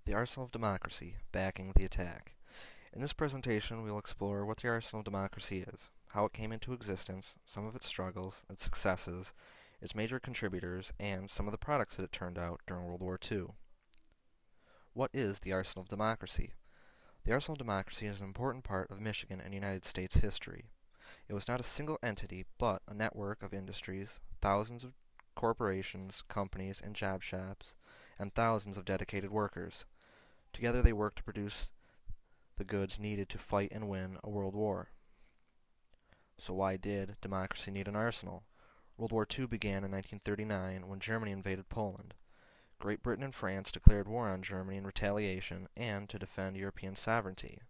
The Arsenal of Democracy, Backing the Attack. In this presentation, we will explore what the Arsenal of Democracy is, how it came into existence, some of its struggles, its successes, its major contributors, and some of the products that it turned out during World War II. What is the Arsenal of Democracy? The Arsenal of Democracy is an important part of Michigan and United States history. It was not a single entity, but a network of industries, thousands of corporations, companies, and job shops, and thousands of dedicated workers. Together they worked to produce the goods needed to fight and win a world war. So why did democracy need an arsenal? World War II began in 1939 when Germany invaded Poland. Great Britain and France declared war on Germany in retaliation and to defend European sovereignty.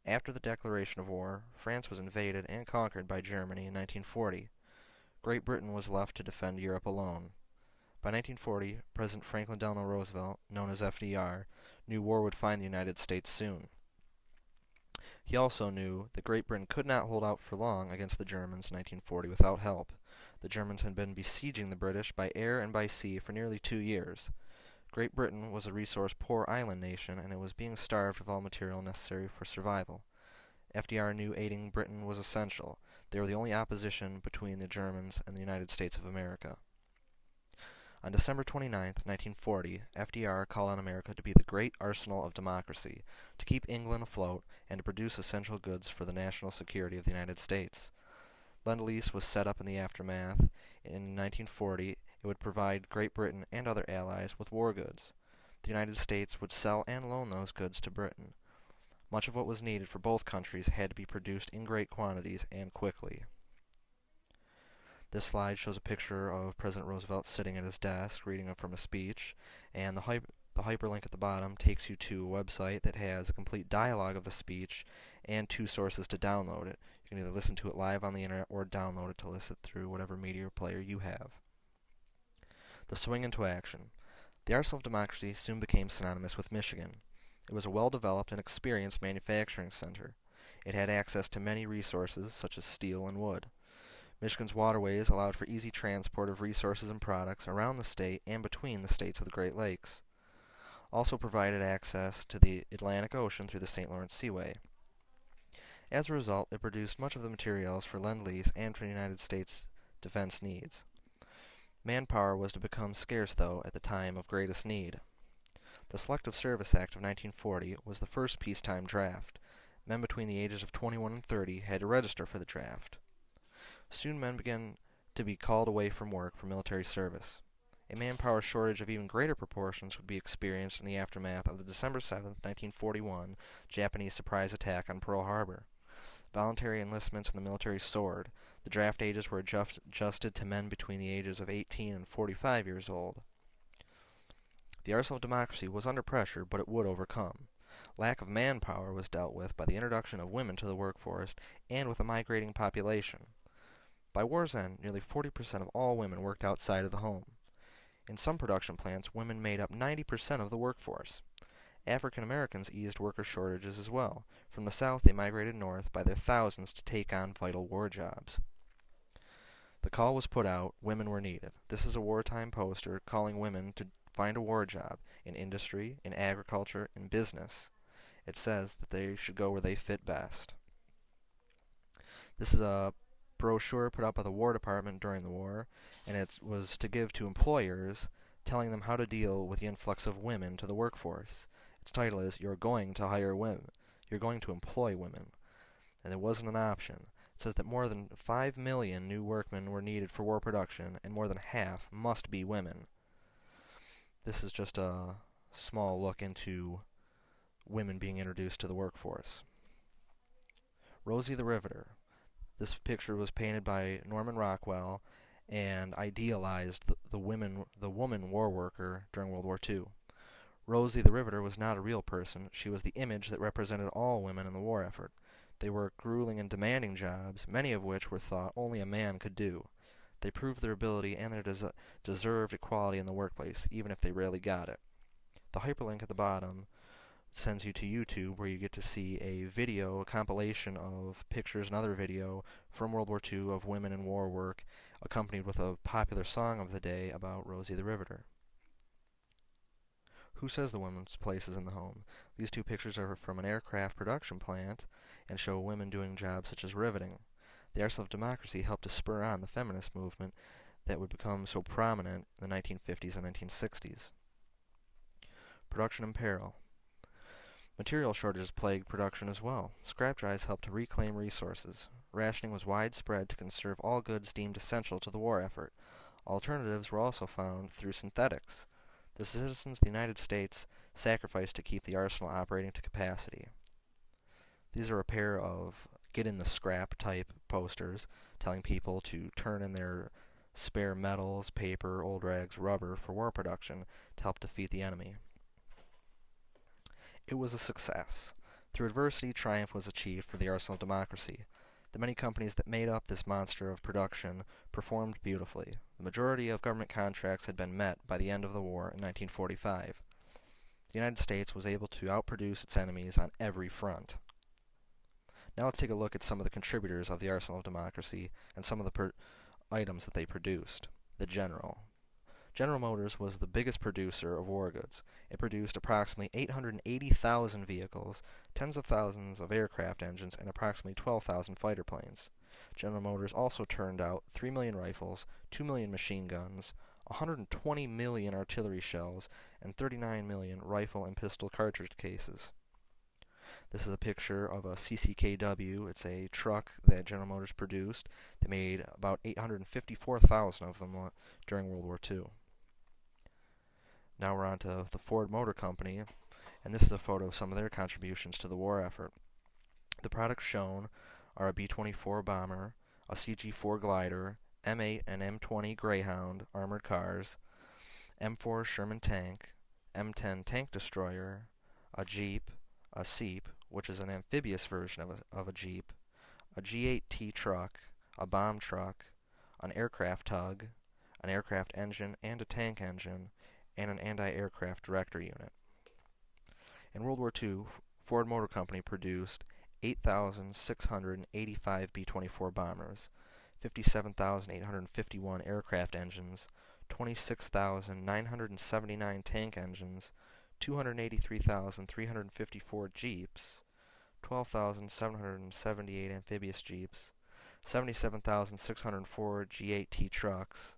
After the declaration of war, France was invaded and conquered by Germany in 1940. Great Britain was left to defend Europe alone. By 1940, President Franklin Delano Roosevelt, known as FDR, knew war would find the United States soon. He also knew that Great Britain could not hold out for long against the Germans in 1940 without help. The Germans had been besieging the British by air and by sea for nearly 2 years. Great Britain was a resource-poor island nation, and it was being starved of all material necessary for survival. FDR knew aiding Britain was essential. They were the only opposition between the Germans and the United States of America. On December 29, 1940, FDR called on America to be the great arsenal of democracy, to keep England afloat, and to produce essential goods for the national security of the United States. Lend-Lease was set up in the aftermath. In 1940, it would provide Great Britain and other allies with war goods. The United States would sell and loan those goods to Britain. Much of what was needed for both countries had to be produced in great quantities and quickly. This slide shows a picture of President Roosevelt sitting at his desk reading from a speech, and the hyperlink at the bottom takes you to a website that has a complete dialogue of the speech and 2 sources to download it. You can either listen to it live on the internet or download it to listen through whatever media player you have. The swing into action. The Arsenal of Democracy soon became synonymous with Michigan. It was a well-developed and experienced manufacturing center. It had access to many resources such as steel and wood. Michigan's waterways allowed for easy transport of resources and products around the state and between the states of the Great Lakes. Also provided access to the Atlantic Ocean through the St. Lawrence Seaway. As a result, it produced much of the materials for Lend-Lease and for the United States defense needs. Manpower was to become scarce, though, at the time of greatest need. The Selective Service Act of 1940 was the first peacetime draft. Men between the ages of 21 and 30 had to register for the draft. Soon men began to be called away from work for military service. A manpower shortage of even greater proportions would be experienced in the aftermath of the December 7, 1941 Japanese surprise attack on Pearl Harbor. Voluntary enlistments in the military soared. The draft ages were adjusted to men between the ages of 18 and 45 years old. The Arsenal of Democracy was under pressure, but it would overcome. Lack of manpower was dealt with by the introduction of women to the workforce and with a migrating population. By war's end, nearly 40% of all women worked outside of the home. In some production plants, women made up 90% of the workforce. African Americans eased worker shortages as well. From the South, they migrated north by their thousands to take on vital war jobs. The call was put out, women were needed. This is a wartime poster calling women to find a war job in industry, in agriculture, in business. It says that they should go where they fit best. This is a brochure put out by the War Department during the war, and it was to give to employers, telling them how to deal with the influx of women to the workforce. Its title is, You're Going to Hire Women. You're going to employ women. And it wasn't an option. It says that more than 5 million new workmen were needed for war production, and more than half must be women. This is just a small look into women being introduced to the workforce. Rosie the Riveter. This picture was painted by Norman Rockwell and idealized the woman war worker during World War II. Rosie the Riveter was not a real person. She was the image that represented all women in the war effort. They worked grueling and demanding jobs, many of which were thought only a man could do. They proved their ability and their deserved equality in the workplace, even if they rarely got it. The hyperlink at the bottom sends you to YouTube, where you get to see a video, a compilation of pictures and other video from World War II of women in war work, accompanied with a popular song of the day about Rosie the Riveter. Who says the woman's place is in the home? These two pictures are from an aircraft production plant and show women doing jobs such as riveting. The arsenal of democracy helped to spur on the feminist movement that would become so prominent in the 1950s and 1960s. Production in peril. Material shortages plagued production as well. Scrap drives helped to reclaim resources. Rationing was widespread to conserve all goods deemed essential to the war effort. Alternatives were also found through synthetics. The citizens of the United States sacrificed to keep the arsenal operating to capacity. These are a pair of get in the scrap type posters telling people to turn in their spare metals, paper, old rags, rubber for war production to help defeat the enemy. It was a success. Through adversity, triumph was achieved for the arsenal of democracy. The many companies that made up this monster of production performed beautifully. The majority of government contracts had been met by the end of the war in 1945. The United States was able to outproduce its enemies on every front. Now let's take a look at some of the contributors of the arsenal of democracy and some of the items that they produced. The General. General Motors was the biggest producer of war goods. It produced approximately 880,000 vehicles, tens of thousands of aircraft engines, and approximately 12,000 fighter planes. General Motors also turned out 3 million rifles, 2 million machine guns, 120 million artillery shells, and 39 million rifle and pistol cartridge cases. This is a picture of a CCKW. It's a truck that General Motors produced. They made about 854,000 of them during World War II. Now we're on to the Ford Motor Company, and this is a photo of some of their contributions to the war effort. The products shown are a B-24 bomber, a CG-4 glider, M8 and M20 Greyhound armored cars, M4 Sherman tank, M10 tank destroyer, a Jeep, a Seep, which is an amphibious version of a Jeep, a G8T truck, a bomb truck, an aircraft tug, an aircraft engine and a tank engine, and an anti-aircraft director unit. In World War II, Ford Motor Company produced 8,685 B-24 bombers, 57,851 aircraft engines, 26,979 tank engines, 283,354 Jeeps, 12,778 amphibious Jeeps, 77,604 G8T trucks,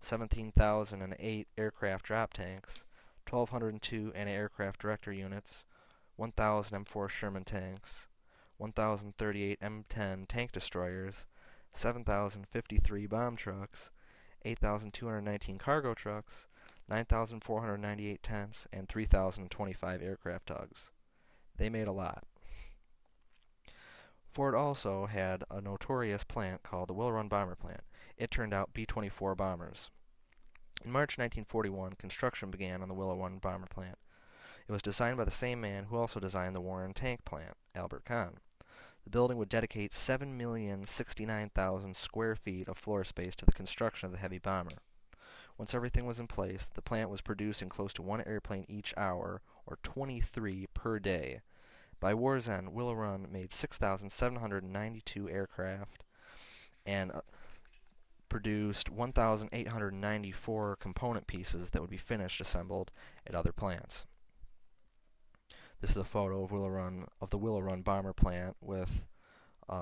17,008 aircraft drop tanks, 1,202 anti-aircraft director units, 1,000 M4 Sherman tanks, 1,038 M10 tank destroyers, 7,053 bomb trucks, 8,219 cargo trucks, 9,498 tents, and 3,025 aircraft tugs. They made a lot. Ford also had a notorious plant called the Will Run Bomber Plant. It turned out B-24 bombers. In March 1941, construction began on the Will Run Bomber Plant. It was designed by the same man who also designed the Warren Tank Plant, Albert Kahn. The building would dedicate 7,069,000 square feet of floor space to the construction of the heavy bomber. Once everything was in place, the plant was producing close to one airplane each hour, or 23 per day. By war's end, Will Run made 6,792 aircraft and produced 1,894 component pieces that would be finished assembled at other plants. This is a photo of the Will Run bomber plant with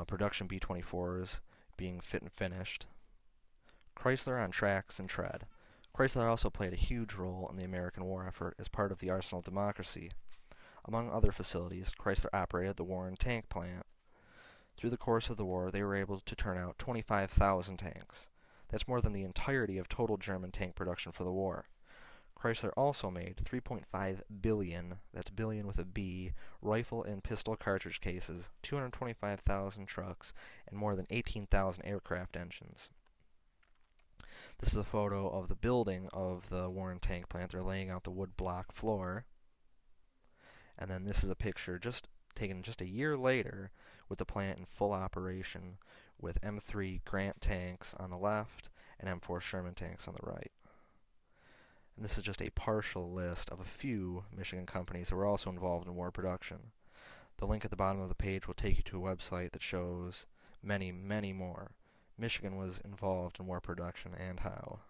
production B-24s being fit and finished. Chrysler on tracks and tread. Chrysler also played a huge role in the American war effort as part of the arsenal of democracy. Among other facilities, Chrysler operated the Warren Tank Plant. Through the course of the war, they were able to turn out 25,000 tanks. That's more than the entirety of total German tank production for the war. Chrysler also made 3.5 billion, that's billion with a B, rifle and pistol cartridge cases, 225,000 trucks, and more than 18,000 aircraft engines. This is a photo of the building of the Warren Tank Plant. They're laying out the wood block floor. And then this is a picture taken just a year later with the plant in full operation with M3 Grant tanks on the left and M4 Sherman tanks on the right. And this is just a partial list of a few Michigan companies that were also involved in war production. The link at the bottom of the page will take you to a website that shows many, many more. Michigan was involved in war production and how.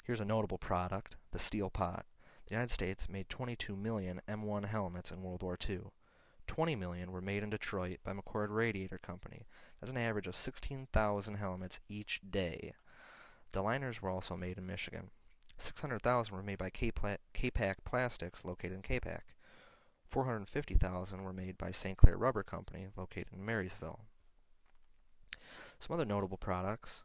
Here's a notable product, the steel pot. The United States made 22 million M1 helmets in World War II. 20 million were made in Detroit by McCord Radiator Company. That's an average of 16,000 helmets each day. The liners were also made in Michigan. 600,000 were made by K-Pack Plastics, located in K-Pack. 450,000 were made by St. Clair Rubber Company, located in Marysville. Some other notable products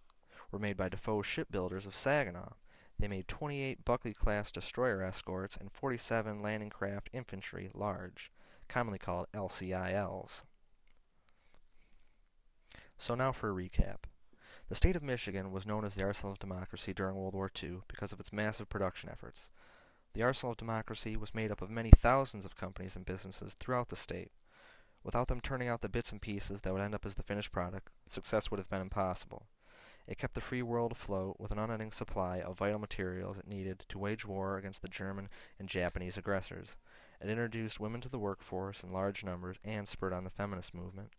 were made by Defoe Shipbuilders of Saginaw. They made 28 Buckley-class destroyer escorts and 47 landing craft infantry large, commonly called LCILs. So now for a recap. The state of Michigan was known as the Arsenal of Democracy during World War II because of its massive production efforts. The Arsenal of Democracy was made up of many thousands of companies and businesses throughout the state. Without them turning out the bits and pieces that would end up as the finished product, success would have been impossible. It kept the free world afloat with an unending supply of vital materials it needed to wage war against the German and Japanese aggressors. It introduced women to the workforce in large numbers and spurred on the feminist movement.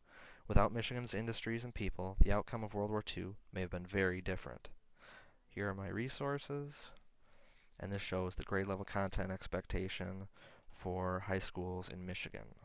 Without Michigan's industries and people, the outcome of World War II may have been very different. Here are my resources, and this shows the grade level content expectation for high schools in Michigan.